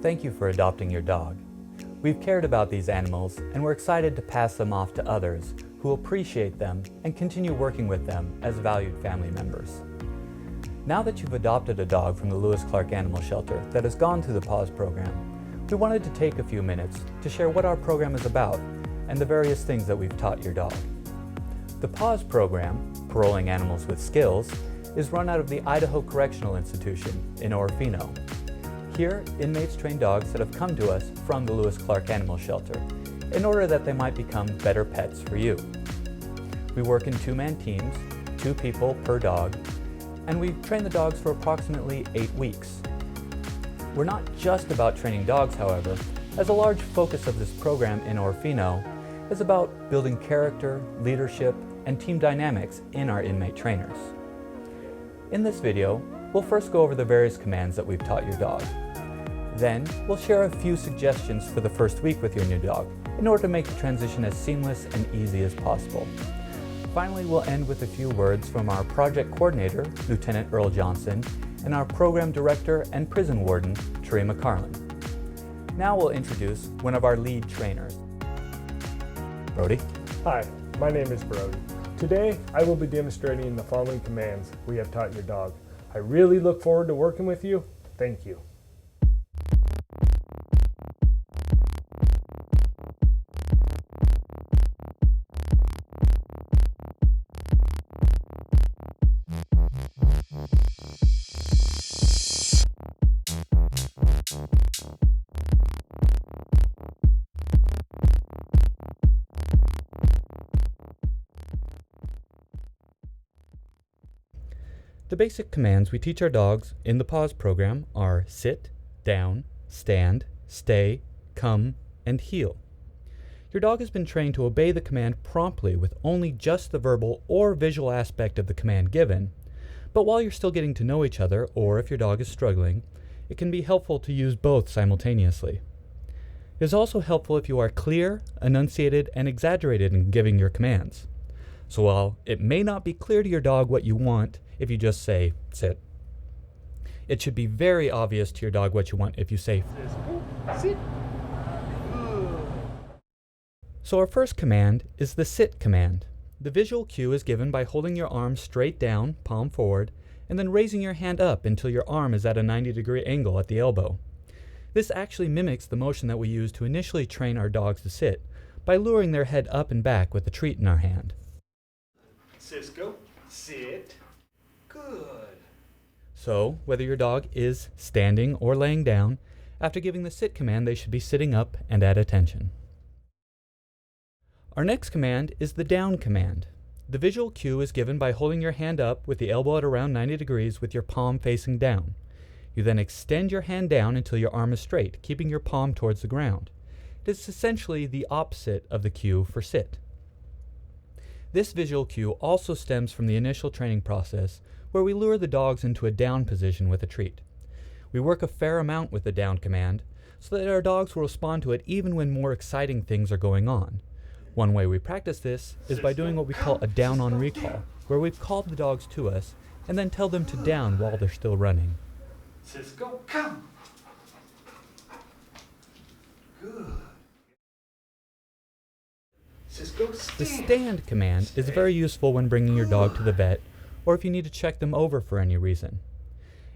Thank you for adopting your dog. We've cared about these animals and we're excited to pass them off to others who appreciate them and continue working with them as valued family members. Now that you've adopted a dog from the Lewis Clark Animal Shelter that has gone through the PAWS program, we wanted to take a few minutes to share what our program is about and the various things that we've taught your dog. The PAWS program, Paroling Animals with Skills, is run out of the Idaho Correctional Institution in Orofino. Here, inmates train dogs that have come to us from the Lewis Clark Animal Shelter in order that they might become better pets for you. We work in two-man teams, 2 people per dog, and we train the dogs for approximately 8 weeks. We're not just about training dogs, however, as a large focus of this program in Orofino is about building character, leadership, and team dynamics in our inmate trainers. In this video, we'll first go over the various commands that we've taught your dog. Then, we'll share a few suggestions for the first week with your new dog in order to make the transition as seamless and easy as possible. Finally, we'll end with a few words from our project coordinator, Lieutenant Earl Johnson, and our program director and prison warden, Terry McCarlin. Now we'll introduce one of our lead trainers. Brody. Hi, my name is Brody. Today, I will be demonstrating the following commands we have taught your dog. I really look forward to working with you. Thank you. The basic commands we teach our dogs in the PAWS program are sit, down, stand, stay, come, and heel. Your dog has been trained to obey the command promptly with only just the verbal or visual aspect of the command given, but while you're still getting to know each other, or if your dog is struggling, it can be helpful to use both simultaneously. It is also helpful if you are clear, enunciated, and exaggerated in giving your commands. So while it may not be clear to your dog what you want if you just say, sit, it should be very obvious to your dog what you want if you say, sit. So our first command is the sit command. The visual cue is given by holding your arm straight down, palm forward, and then raising your hand up until your arm is at a 90-degree angle at the elbow. This actually mimics the motion that we use to initially train our dogs to sit by luring their head up and back with a treat in our hand. Cisco, sit. Good. So, whether your dog is standing or laying down, after giving the sit command, they should be sitting up and at attention. Our next command is the down command. The visual cue is given by holding your hand up with the elbow at around 90 degrees with your palm facing down. You then extend your hand down until your arm is straight, keeping your palm towards the ground. It is essentially the opposite of the cue for sit. This visual cue also stems from the initial training process where we lure the dogs into a down position with a treat. We work a fair amount with the down command so that our dogs will respond to it even when more exciting things are going on. One way we practice this is by doing what we call a down on recall, where we've called the dogs to us and then tell them to down while they're still running. Cisco, come. Good. Cisco, stand. The stand command is very useful when bringing your dog to the vet or if you need to check them over for any reason.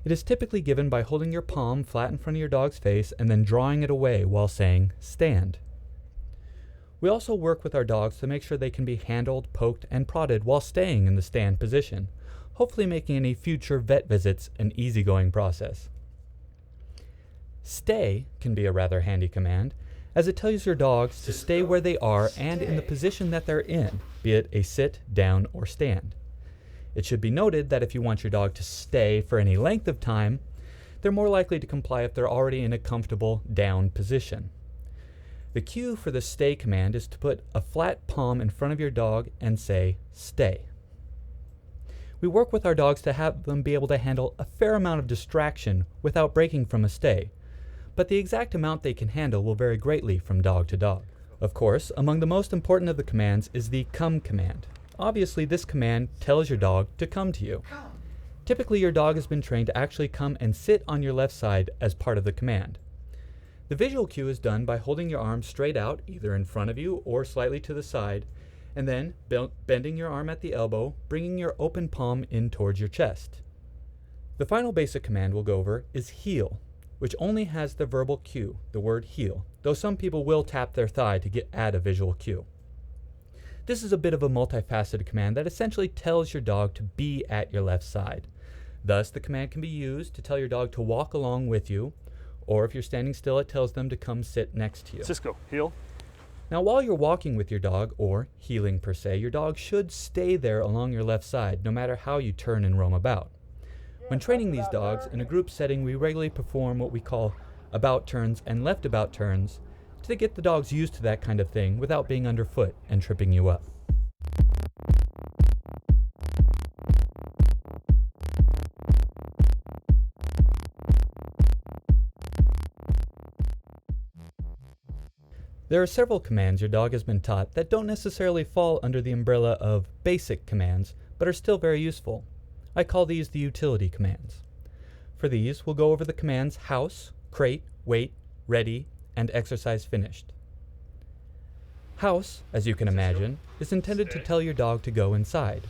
It is typically given by holding your palm flat in front of your dog's face and then drawing it away while saying, stand. We also work with our dogs to make sure they can be handled, poked, and prodded while staying in the stand position, hopefully making any future vet visits an easygoing process. Stay can be a rather handy command, as it tells your dogs to stay where they are and in the position that they're in, be it a sit, down, or stand. It should be noted that if you want your dog to stay for any length of time, they're more likely to comply if they're already in a comfortable down position. The cue for the stay command is to put a flat palm in front of your dog and say, stay. We work with our dogs to have them be able to handle a fair amount of distraction without breaking from a stay, but the exact amount they can handle will vary greatly from dog to dog. Of course, among the most important of the commands is the come command. Obviously, this command tells your dog to come to you. Typically, your dog has been trained to actually come and sit on your left side as part of the command. The visual cue is done by holding your arm straight out, either in front of you or slightly to the side, and then bending your arm at the elbow, bringing your open palm in towards your chest. The final basic command we'll go over is heel, which only has the verbal cue, the word heel, though some people will tap their thigh to add a visual cue. This is a bit of a multifaceted command that essentially tells your dog to be at your left side. Thus, the command can be used to tell your dog to walk along with you, or if you're standing still, it tells them to come sit next to you. Cisco, heel. Now, while you're walking with your dog, or heeling per se, your dog should stay there along your left side, no matter how you turn and roam about. When training these dogs in a group setting, we regularly perform what we call about turns and left about turns to get the dogs used to that kind of thing without being underfoot and tripping you up. There are several commands your dog has been taught that don't necessarily fall under the umbrella of basic commands, but are still very useful. I call these the utility commands. For these, we'll go over the commands house, crate, wait, ready, and exercise finished. House, as you can imagine, is intended to tell your dog to go inside.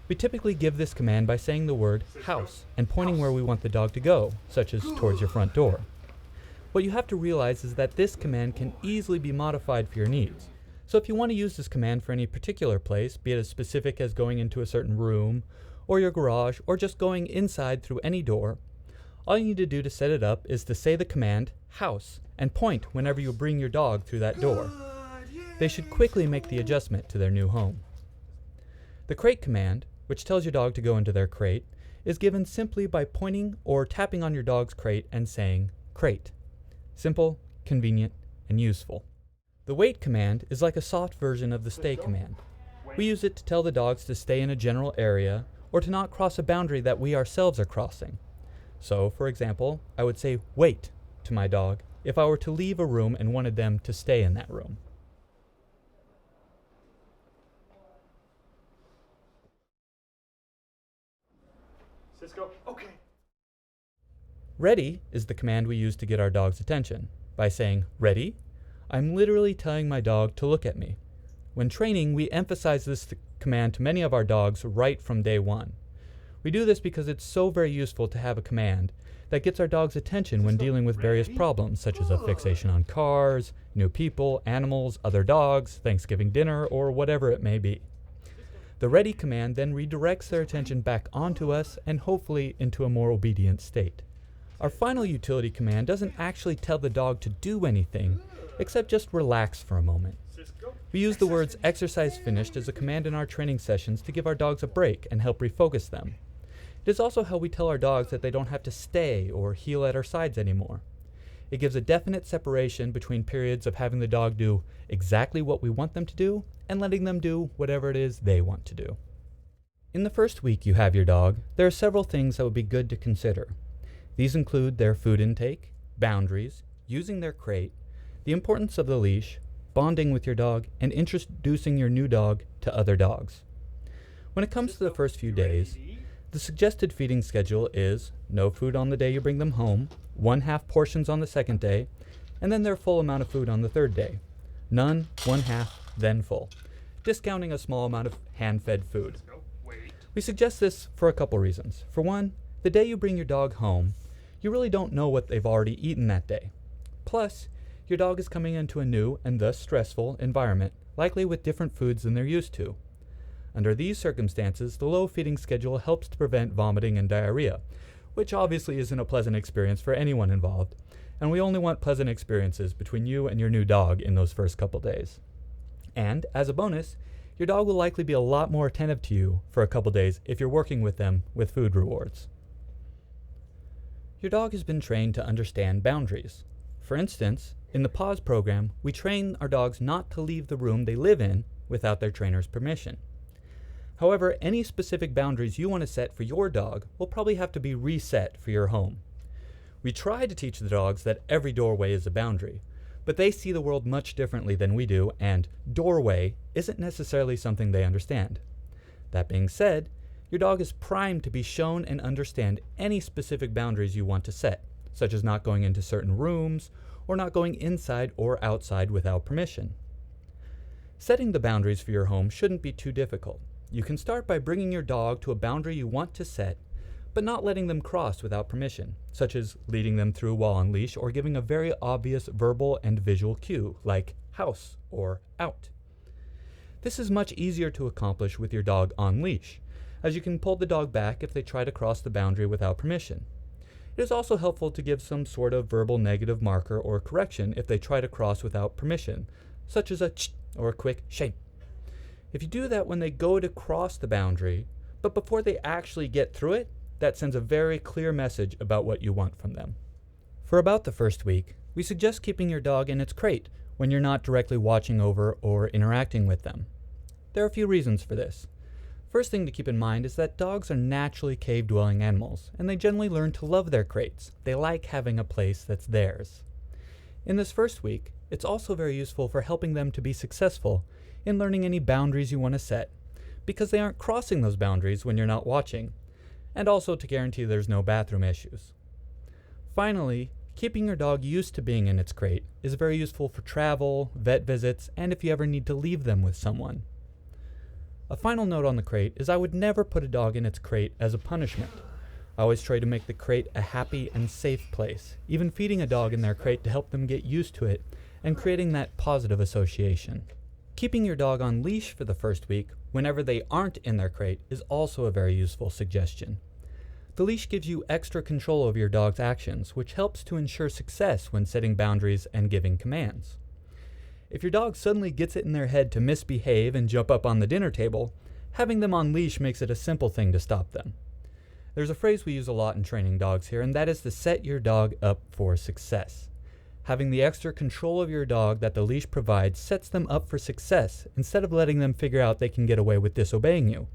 We typically give this command by saying the word house and pointing where we want the dog to go, such as towards your front door. What you have to realize is that this command can easily be modified for your needs. So if you want to use this command for any particular place, be it as specific as going into a certain room, or your garage, or just going inside through any door, all you need to do to set it up is to say the command house and point whenever you bring your dog through that door. They should quickly make the adjustment to their new home. The crate command, which tells your dog to go into their crate, is given simply by pointing or tapping on your dog's crate and saying crate. Simple, convenient, and useful. The wait command is like a soft version of the stay command. We use it to tell the dogs to stay in a general area or to not cross a boundary that we ourselves are crossing. So, for example, I would say wait to my dog if I were to leave a room and wanted them to stay in that room. Cisco, okay. Ready is the command we use to get our dog's attention. By saying ready, I'm literally telling my dog to look at me. When training, we emphasize this command to many of our dogs right from day one. We do this because it's so very useful to have a command that gets our dog's attention when dealing with various problems, such as a fixation on cars, new people, animals, other dogs, Thanksgiving dinner, or whatever it may be. The ready command then redirects their attention back onto us and hopefully into a more obedient state. Our final utility command doesn't actually tell the dog to do anything, except just relax for a moment. We use the words exercise finished as a command in our training sessions to give our dogs a break and help refocus them. It is also how we tell our dogs that they don't have to stay or heel at our sides anymore. It gives a definite separation between periods of having the dog do exactly what we want them to do and letting them do whatever it is they want to do. In the first week you have your dog, there are several things that would be good to consider. These include their food intake, boundaries, using their crate, the importance of the leash, bonding with your dog, and introducing your new dog to other dogs. When it comes to the first few days, the suggested feeding schedule is no food on the day you bring them home, 1/2 portions on the second day, and then their full amount of food on the third day. None, 1/2, then full, discounting a small amount of hand-fed food. We suggest this for a couple reasons. For one, the day you bring your dog home, you really don't know what they've already eaten that day. Plus, your dog is coming into a new and thus stressful environment, likely with different foods than they're used to. Under these circumstances, the low feeding schedule helps to prevent vomiting and diarrhea, which obviously isn't a pleasant experience for anyone involved, and we only want pleasant experiences between you and your new dog in those first couple days. And, as a bonus, your dog will likely be a lot more attentive to you for a couple days if you're working with them with food rewards. Your dog has been trained to understand boundaries. For instance, in the PAWS program, we train our dogs not to leave the room they live in without their trainer's permission. However, any specific boundaries you want to set for your dog will probably have to be reset for your home. We try to teach the dogs that every doorway is a boundary, But they see the world much differently than we do, and doorway isn't necessarily something they understand. That being said, your dog is primed to be shown and understand any specific boundaries you want to set, such as not going into certain rooms or not going inside or outside without permission. Setting the boundaries for your home shouldn't be too difficult. You can start by bringing your dog to a boundary you want to set, but not letting them cross without permission, such as leading them through while on leash or giving a very obvious verbal and visual cue, like house or out. This is much easier to accomplish with your dog on leash, as you can pull the dog back if they try to cross the boundary without permission. It is also helpful to give some sort of verbal negative marker or correction if they try to cross without permission, such as a ch or a quick shame. If you do that when they go to cross the boundary, but before they actually get through it, that sends a very clear message about what you want from them. For about the first week, we suggest keeping your dog in its crate when you're not directly watching over or interacting with them. There are a few reasons for this. First thing to keep in mind is that dogs are naturally cave-dwelling animals, and they generally learn to love their crates. They like having a place that's theirs. In this first week, it's also very useful for helping them to be successful in learning any boundaries you want to set, because they aren't crossing those boundaries when you're not watching, and also to guarantee there's no bathroom issues. Finally, keeping your dog used to being in its crate is very useful for travel, vet visits, and if you ever need to leave them with someone. A final note on the crate is I would never put a dog in its crate as a punishment. I always try to make the crate a happy and safe place, even feeding a dog in their crate to help them get used to it and creating that positive association. Keeping your dog on leash for the first week, whenever they aren't in their crate, is also a very useful suggestion. The leash gives you extra control over your dog's actions, which helps to ensure success when setting boundaries and giving commands. If your dog suddenly gets it in their head to misbehave and jump up on the dinner table, having them on leash makes it a simple thing to stop them. There's a phrase we use a lot in training dogs here, and that is to set your dog up for success. Having the extra control of your dog that the leash provides sets them up for success instead of letting them figure out they can get away with disobeying you,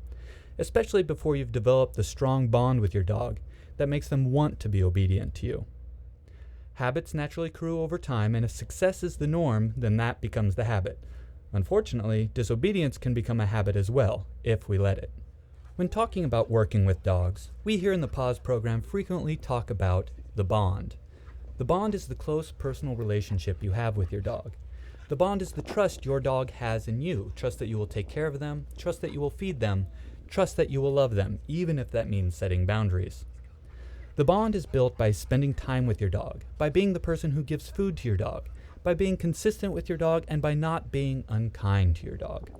especially before you've developed the strong bond with your dog that makes them want to be obedient to you. Habits naturally accrue over time, and if success is the norm, then that becomes the habit. Unfortunately, disobedience can become a habit as well, if we let it. When talking about working with dogs, we here in the PAWS program frequently talk about the bond. The bond is the close personal relationship you have with your dog. The bond is the trust your dog has in you, trust that you will take care of them, trust that you will feed them, trust that you will love them, even if that means setting boundaries. The bond is built by spending time with your dog, by being the person who gives food to your dog, by being consistent with your dog, and by not being unkind to your dog.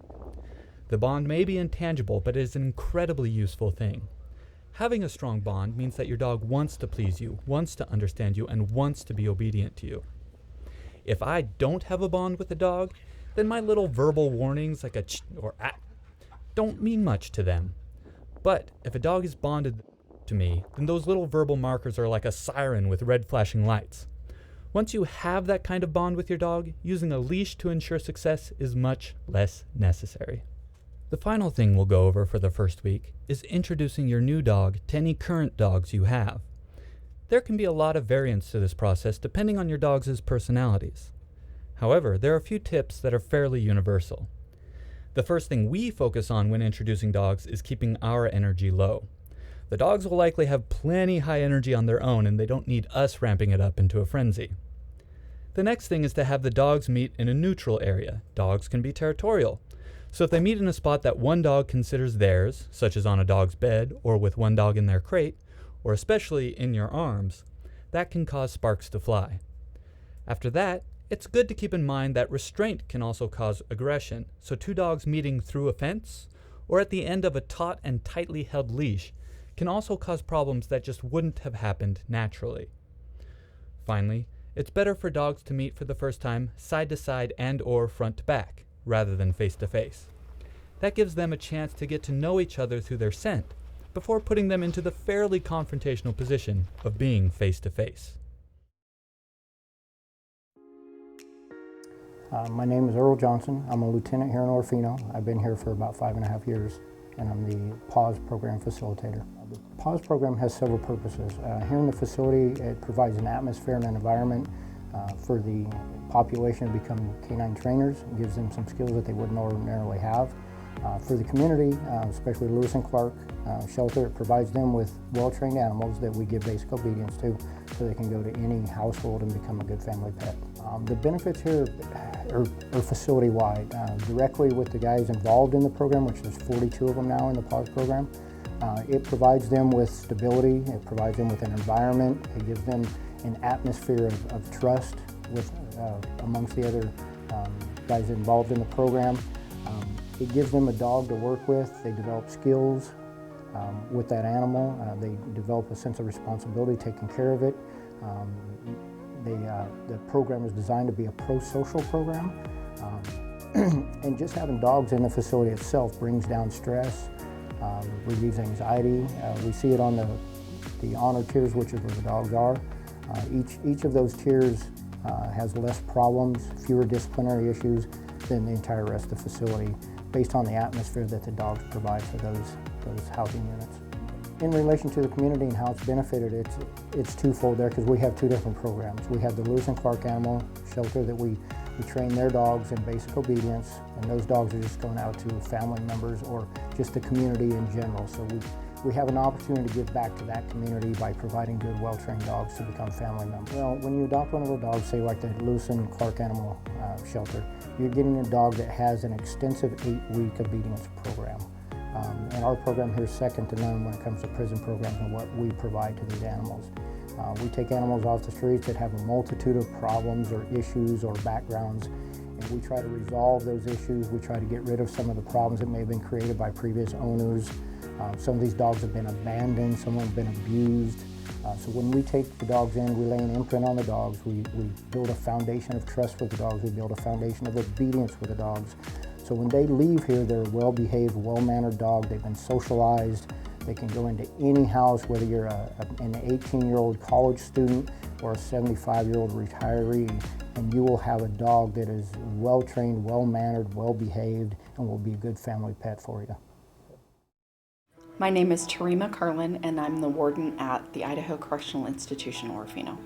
The bond may be intangible, but it is an incredibly useful thing. Having a strong bond means that your dog wants to please you, wants to understand you, and wants to be obedient to you. If I don't have a bond with a dog, then my little verbal warnings like a ch or ah don't mean much to them. But if a dog is bonded to me, then those little verbal markers are like a siren with red flashing lights. Once you have that kind of bond with your dog, using a leash to ensure success is much less necessary. The final thing we'll go over for the first week is introducing your new dog to any current dogs you have. There can be a lot of variance to this process depending on your dog's personalities. However, there are a few tips that are fairly universal. The first thing we focus on when introducing dogs is keeping our energy low. The dogs will likely have plenty high energy on their own, and they don't need us ramping it up into a frenzy. The next thing is to have the dogs meet in a neutral area. Dogs can be territorial. So if they meet in a spot that one dog considers theirs, such as on a dog's bed or with one dog in their crate, or especially in your arms, that can cause sparks to fly. After that, it's good to keep in mind that restraint can also cause aggression, so two dogs meeting through a fence or at the end of a taut and tightly held leash can also cause problems that just wouldn't have happened naturally. Finally, it's better for dogs to meet for the first time side to side and or front to back, rather than face to face. That gives them a chance to get to know each other through their scent, before putting them into the fairly confrontational position of being face to face. My name is Earl Johnson. I'm a lieutenant here in Orfino. I've been here for about 5.5 years, and I'm the PAWS program facilitator. The PAWS program has several purposes. Here in the facility, it provides an atmosphere and an environment for the population to become canine trainers. It gives them some skills that they wouldn't ordinarily have. For the community, especially Lewis and Clark shelter, it provides them with well-trained animals that we give basic obedience to so they can go to any household and become a good family pet. The benefits here are facility-wide. Directly with the guys involved in the program, which there's 42 of them now in the PAWS program, it provides them with stability, it provides them with an environment, it gives them an atmosphere of trust with, amongst the other guys involved in the program. It gives them a dog to work with. They develop skills with that animal. They develop a sense of responsibility, taking care of it. The program is designed to be a pro-social program. And just having dogs in the facility itself brings down stress, relieves anxiety. We see it on the honor tiers, which is where the dogs are. Each of those tiers has less problems, fewer disciplinary issues than the entire rest of the facility, based on the atmosphere that the dogs provide for those housing units. In relation to the community and how it's benefited, it's twofold there, because we have two different programs. We have the Lewis and Clark Animal Shelter that we train their dogs in basic obedience, and those dogs are just going out to family members or just the community in general. So we have an opportunity to give back to that community by providing good, well-trained dogs to become family members. Well, when you adopt one of our dogs, say like the Lewis and Clark Animal Shelter, you're getting a dog that has an extensive 8-week obedience program. And our program here is second to none when it comes to prison programs and what we provide to these animals. We take animals off the streets that have a multitude of problems or issues or backgrounds, and we try to resolve those issues. We try to get rid of some of the problems that may have been created by previous owners. Some of these dogs have been abandoned, some have been abused. So when we take the dogs in, we lay an imprint on the dogs. We build a foundation of trust with the dogs. We build a foundation of obedience with the dogs. So when they leave here, they're a well-behaved, well-mannered dog. They've been socialized. They can go into any house, whether you're an 18-year-old college student or a 75-year-old retiree, and you will have a dog that is well-trained, well-mannered, well-behaved, and will be a good family pet for you. My name is Tarima Carlin, and I'm the warden at the Idaho Correctional Institution, Orofino.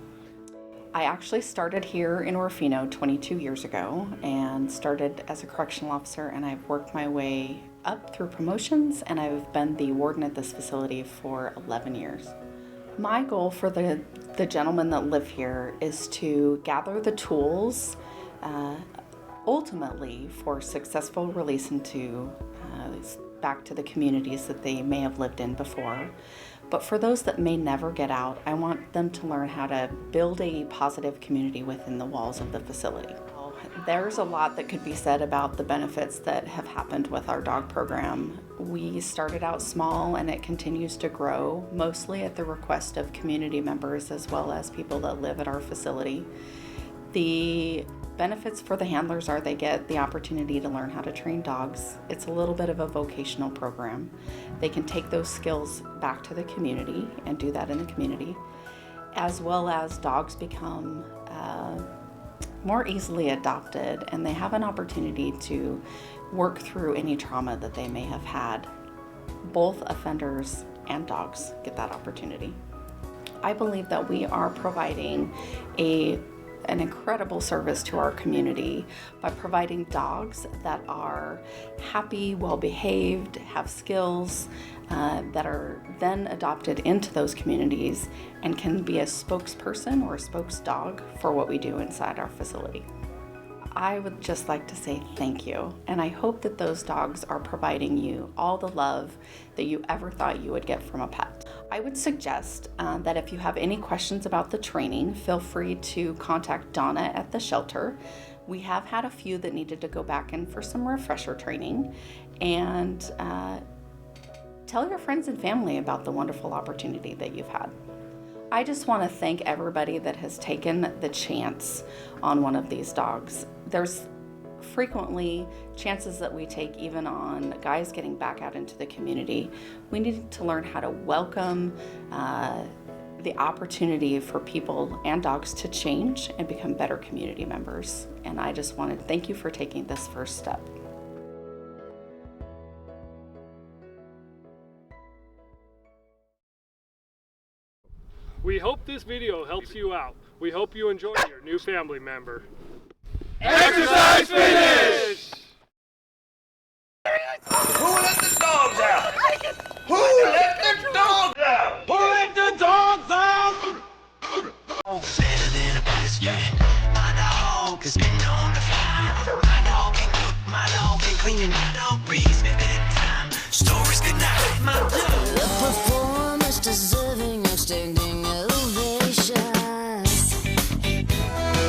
I actually started here in Orofino 22 years ago and started as a correctional officer, and I've worked my way up through promotions, and I've been the warden at this facility for 11 years. My goal for the gentlemen that live here is to gather the tools ultimately for successful release into back to the communities that they may have lived in before. But for those that may never get out, I want them to learn how to build a positive community within the walls of the facility. There's a lot that could be said about the benefits that have happened with our dog program. We started out small and it continues to grow, mostly at the request of community members as well as people that live at our facility. The benefits for the handlers are they get the opportunity to learn how to train dogs. It's a little bit of a vocational program. They can take those skills back to the community and do that in the community, as well as dogs become more easily adopted, and they have an opportunity to work through any trauma that they may have had. Both offenders and dogs get that opportunity. I believe that we are providing an incredible service to our community by providing dogs that are happy, well-behaved, have skills, that are then adopted into those communities and can be a spokesperson or a spokesdog for what we do inside our facility. I would just like to say thank you, and I hope that those dogs are providing you all the love that you ever thought you would get from a pet. I would suggest that if you have any questions about the training, feel free to contact Donna at the shelter. We have had a few that needed to go back in for some refresher training, and tell your friends and family about the wonderful opportunity that you've had. I just want to thank everybody that has taken the chance on one of these dogs. There's frequently chances that we take even on guys getting back out into the community. We need to learn how to welcome the opportunity for people and dogs to change and become better community members. And I just want to thank you for taking this first step. We hope this video helps you out. We hope you enjoy your new family member. Exercise finish! Who let the dogs out? Who let the dogs out? Who let the dogs out? Better than a biscuit. My dog has been on the fly. My dog can cook, my dog can clean, and my dog reads me bedtime stories. Good night, my dog. The performance deserving of standing ovation.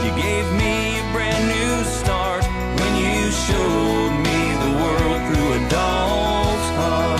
You gave me a brand new start when you showed me the world through a dog's heart.